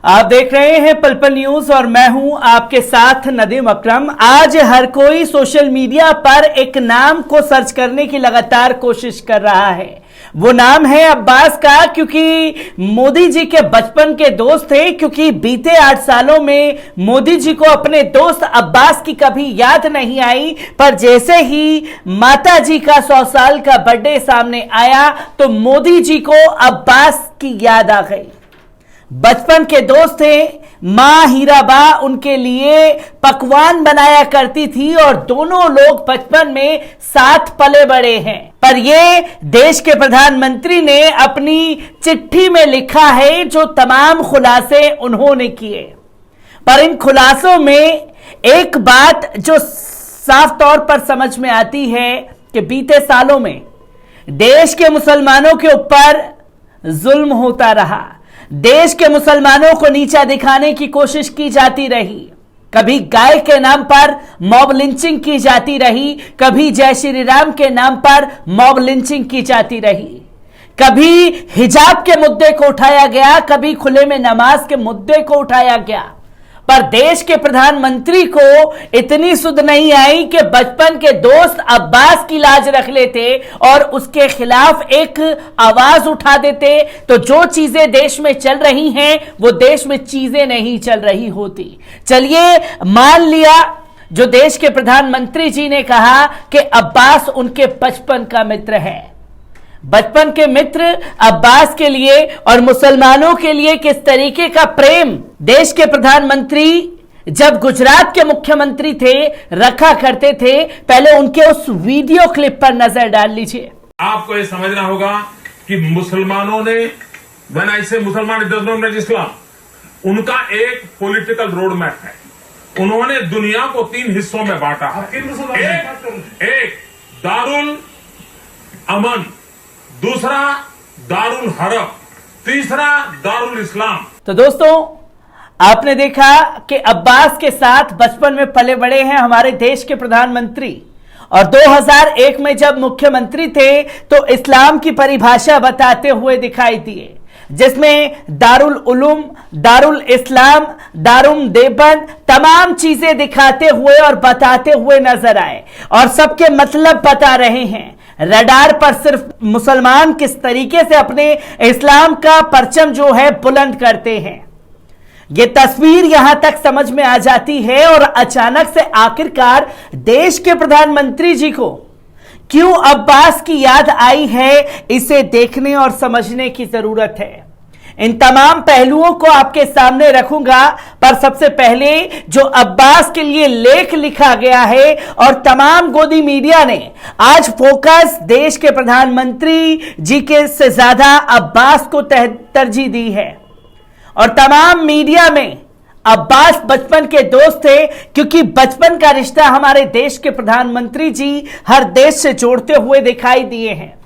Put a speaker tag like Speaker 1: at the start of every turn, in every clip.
Speaker 1: आप देख रहे हैं पल पल न्यूज और मैं हूं आपके साथ नदीम अकरम। आज हर कोई सोशल मीडिया पर एक नाम को सर्च करने की लगातार कोशिश कर रहा है। वो नाम है अब्बास का, क्योंकि मोदी जी के बचपन के दोस्त थे। क्योंकि बीते 8 सालों में मोदी जी को अपने दोस्त अब्बास की कभी याद नहीं आई, पर जैसे ही माता जी का 100 साल का बर्थडे सामने आया तो मोदी जी को अब्बास की याद आ गई। बचपन के दोस्त थे। मां हीराबा उनके लिए पकवान बनाया करती थी और दोनों लोग बचपन में साथ पले बड़े हैं। पर ये देश के प्रधानमंत्री ने अपनी चिट्ठी में लिखा है जो तमाम खुलासे उन्होंने किए। पर इन खुलासों में एक बात जो साफ तौर पर समझ में आती है कि बीते सालों में देश के मुसलमानों के ऊपर जुल्म होता रहा। देश के मुसलमानों को नीचा दिखाने की कोशिश की जाती रही। कभी गाय के नाम पर मॉब लिंचिंग की जाती रही, कभी जय श्री राम के नाम पर मॉब लिंचिंग की जाती रही। कभी हिजाब के मुद्दे को उठाया गया, कभी खुले में नमाज के मुद्दे को उठाया गया। पर देश के प्रधानमंत्री को इतनी सुध नहीं आई कि बचपन के दोस्त अब्बास की लाज रख लेते और उसके खिलाफ एक आवाज उठा देते, तो जो चीजें देश में चल रही हैं वो देश में चीजें नहीं चल रही होती। चलिए मान लिया जो देश के प्रधानमंत्री जी ने कहा कि अब्बास उनके बचपन का मित्र है। बचपन के मित्र अब्बास के लिए और मुसलमानों के लिए किस तरीके का प्रेम देश के प्रधानमंत्री जब गुजरात के मुख्यमंत्री थे रखा करते थे। पहले उनके उस वीडियो क्लिप पर नजर डाल लीजिए।
Speaker 2: आपको ये समझना होगा कि मुसलमानों ने मुसलमान इस्लाम उनका एक पॉलिटिकल रोड मैप है। उन्होंने दुनिया को 3 हिस्सों में बांटा। एक दारुल अमन, दूसरा दारुल हरब, तीसरा दारुल इस्लाम।
Speaker 1: तो दोस्तों आपने देखा कि अब्बास के साथ बचपन में पले बड़े हैं हमारे देश के प्रधानमंत्री, और 2001 में जब मुख्यमंत्री थे तो इस्लाम की परिभाषा बताते हुए दिखाई दिए, जिसमें दारुल उलूम, दारुल इस्लाम, दारुल देवबंद तमाम चीजें दिखाते हुए और बताते हुए नजर आए और सबके मतलब बता रहे हैं। रडार पर सिर्फ मुसलमान किस तरीके से अपने इस्लाम का परचम जो है बुलंद करते हैं, यह तस्वीर यहां तक समझ में आ जाती है। और अचानक से आखिरकार देश के प्रधानमंत्री जी को क्यों अब्बास की याद आई है, इसे देखने और समझने की जरूरत है। इन तमाम पहलुओं को आपके सामने रखूंगा, पर सबसे पहले जो अब्बास के लिए लेख लिखा गया है और तमाम गोदी मीडिया ने आज फोकस देश के प्रधानमंत्री जी के से ज्यादा अब्बास को तरजीह दी है। और तमाम मीडिया में अब्बास बचपन के दोस्त थे, क्योंकि बचपन का रिश्ता हमारे देश के प्रधानमंत्री जी हर देश से जोड़ते हुए दिखाई दिए हैं।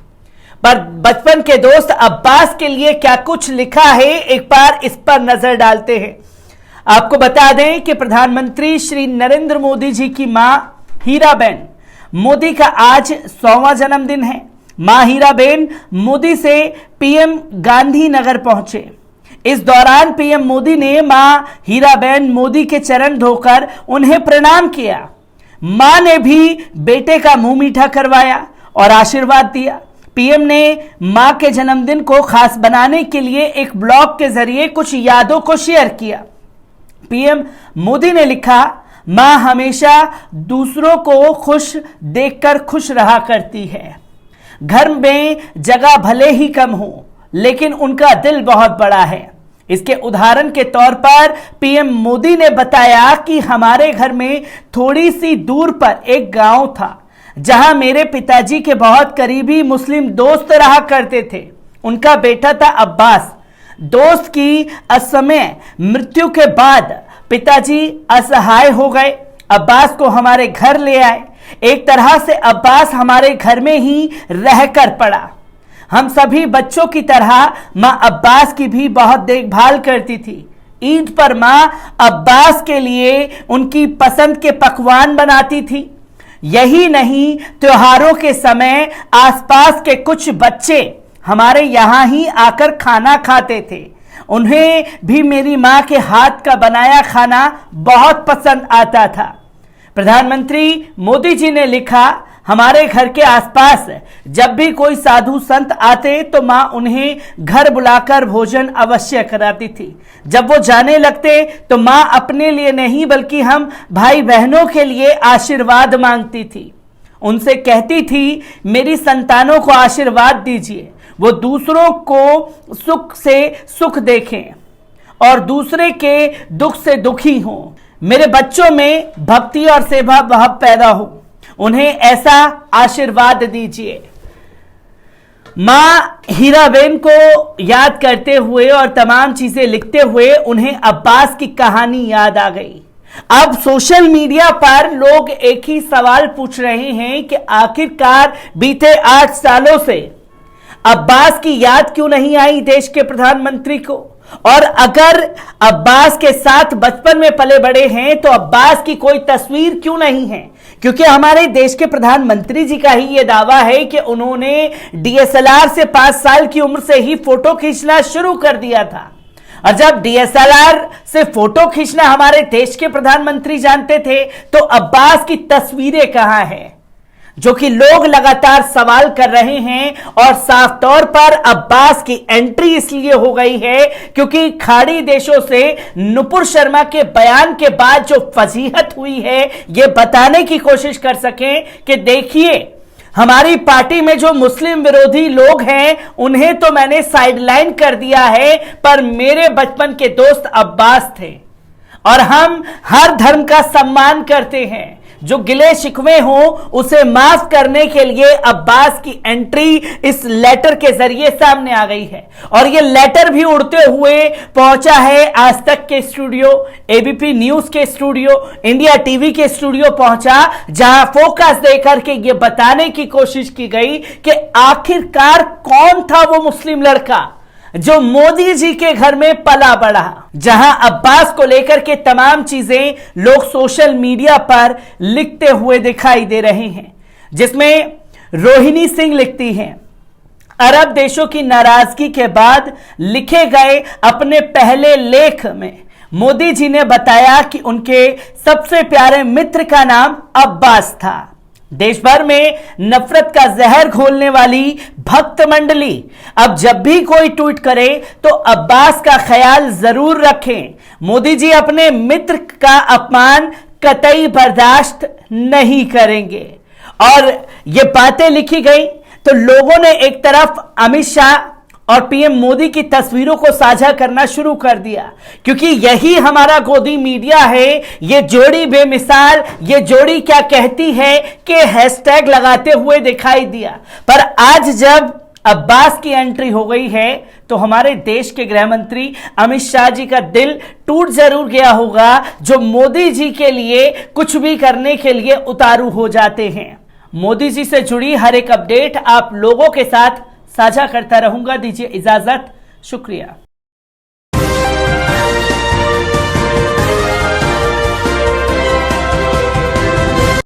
Speaker 1: पर बचपन के दोस्त अब्बास के लिए क्या कुछ लिखा है, एक बार इस पर नजर डालते हैं। आपको बता दें कि प्रधानमंत्री श्री नरेंद्र मोदी जी की मां हीराबेन मोदी का आज 100वां जन्मदिन है। मां हीराबेन मोदी से पीएम गांधीनगर पहुंचे। इस दौरान पीएम मोदी ने मां हीराबेन मोदी के चरण धोकर उन्हें प्रणाम किया। मां ने भी बेटे का मुंह मीठा करवाया और आशीर्वाद दिया। पीएम ने मां के जन्मदिन को खास बनाने के लिए एक ब्लॉग के जरिए कुछ यादों को शेयर किया। पीएम मोदी ने लिखा, मां हमेशा दूसरों को खुश देखकर खुश रहा करती है। घर में जगह भले ही कम हो, लेकिन उनका दिल बहुत बड़ा है। इसके उदाहरण के तौर पर पीएम मोदी ने बताया कि हमारे घर में थोड़ी सी दूर पर एक गांव था जहां मेरे पिताजी के बहुत करीबी मुस्लिम दोस्त रहा करते थे। उनका बेटा था अब्बास। दोस्त की असमय मृत्यु के बाद पिताजी असहाय हो गए। अब्बास को हमारे घर ले आए। एक तरह से अब्बास हमारे घर में ही रहकर पड़ा। हम सभी बच्चों की तरह मां अब्बास की भी बहुत देखभाल करती थी। ईद पर मां अब्बास के लिए उनकी पसंद के पकवान बनाती थी। यही नहीं, त्योहारों के समय आसपास के कुछ बच्चे हमारे यहां ही आकर खाना खाते थे। उन्हें भी मेरी मां के हाथ का बनाया खाना बहुत पसंद आता था। प्रधानमंत्री मोदी जी ने लिखा, हमारे घर के आसपास जब भी कोई साधु संत आते तो मां उन्हें घर बुलाकर भोजन अवश्य कराती थी। जब वो जाने लगते तो मां अपने लिए नहीं बल्कि हम भाई बहनों के लिए आशीर्वाद मांगती थी। उनसे कहती थी, मेरी संतानों को आशीर्वाद दीजिए, वो दूसरों को सुख से सुख देखें और दूसरे के दुख से दुखी हों। मेरे बच्चों में भक्ति और सेवा भाव पैदा हो, उन्हें ऐसा आशीर्वाद दीजिए। मां हीराबेन को याद करते हुए और तमाम चीजें लिखते हुए उन्हें अब्बास की कहानी याद आ गई। अब सोशल मीडिया पर लोग एक ही सवाल पूछ रहे हैं कि आखिरकार बीते 8 सालों से अब्बास की याद क्यों नहीं आई देश के प्रधानमंत्री को, और अगर अब्बास के साथ बचपन में पले बड़े हैं तो अब्बास की कोई तस्वीर क्यों नहीं है। क्योंकि हमारे देश के प्रधानमंत्री जी का ही यह दावा है कि उन्होंने डीएसएलआर से 5 साल की उम्र से ही फोटो खींचना शुरू कर दिया था। और जब डीएसएलआर से फोटो खींचना हमारे देश के प्रधानमंत्री जानते थे तो अब्बास की तस्वीरें कहां हैं, जो कि लोग लगातार सवाल कर रहे हैं। और साफ तौर पर अब्बास की एंट्री इसलिए हो गई है क्योंकि खाड़ी देशों से नुपुर शर्मा के बयान के बाद जो फजीहत हुई है, यह बताने की कोशिश कर सकें कि देखिए, हमारी पार्टी में जो मुस्लिम विरोधी लोग हैं उन्हें तो मैंने साइडलाइन कर दिया है, पर मेरे बचपन के दोस्त अब्बास थे और हम हर धर्म का सम्मान करते हैं। जो गिले शिकवे हो उसे माफ करने के लिए अब्बास की एंट्री इस लेटर के जरिए सामने आ गई है। और यह लेटर भी उड़ते हुए पहुंचा है आज तक के स्टूडियो, एबीपी न्यूज के स्टूडियो, इंडिया टीवी के स्टूडियो पहुंचा, जहां फोकस देकर के यह बताने की कोशिश की गई कि आखिरकार कौन था वो मुस्लिम लड़का जो मोदी जी के घर में पला बढ़ा। जहां अब्बास को लेकर के तमाम चीजें लोग सोशल मीडिया पर लिखते हुए दिखाई दे रहे हैं, जिसमें रोहिणी सिंह लिखती हैं, अरब देशों की नाराजगी के बाद लिखे गए अपने पहले लेख में मोदी जी ने बताया कि उनके सबसे प्यारे मित्र का नाम अब्बास था। देश भर में नफरत का जहर घोलने वाली भक्त मंडली अब जब भी कोई ट्वीट करे तो अब्बास का ख्याल जरूर रखें। मोदी जी अपने मित्र का अपमान कतई बर्दाश्त नहीं करेंगे। और ये बातें लिखी गई तो लोगों ने एक तरफ अमित शाह और पीएम मोदी की तस्वीरों को साझा करना शुरू कर दिया, क्योंकि यही हमारा गोदी मीडिया है। ये जोड़ी बेमिसाल, ये जोड़ी क्या कहती है कि हैशटैग लगाते हुए दिखाई दिया। पर आज जब अब्बास की एंट्री हो गई है तो हमारे देश के गृह मंत्री अमित शाह जी का दिल टूट जरूर गया होगा, जो मोदी जी के लिए कुछ भी करने के लिए उतारू हो जाते हैं। मोदी जी से जुड़ी हर एक अपडेट आप लोगों के साथ साझा करता रहूंगा। दीजिए इजाजत, शुक्रिया।